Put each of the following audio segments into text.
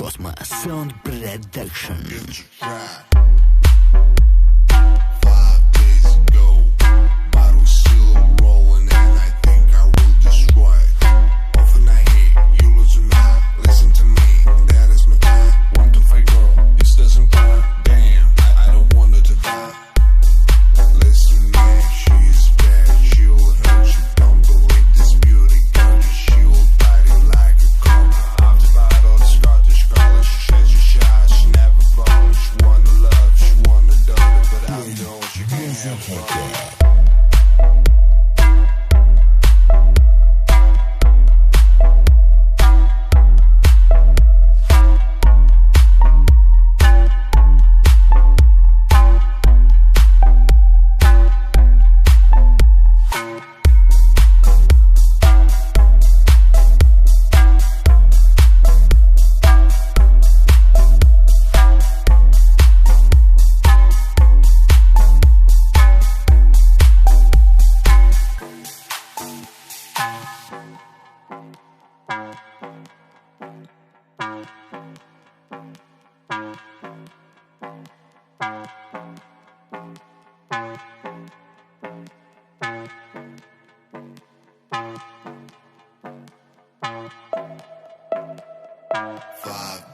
Cosmo Sound Production.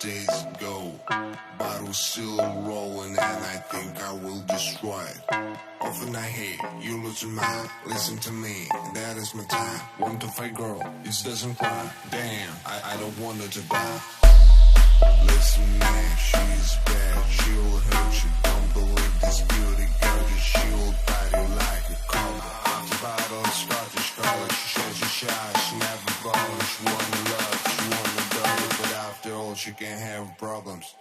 Days ago, bottle still rolling, and I think I will destroy it. Often I hate you lose your mind. Listen to me, that is my time. Want to fight, girl, it doesn't cry. Damn, I don't want her to die. Listen, man, she's bad. She'll hurt you. Don't believe this beauty, gorgeous. She'll bite you like a cobra. The bottle of Scottish color. She says she's shy. She never bothered. She wanna love. She wanna daughter, but after all, she can't have problems.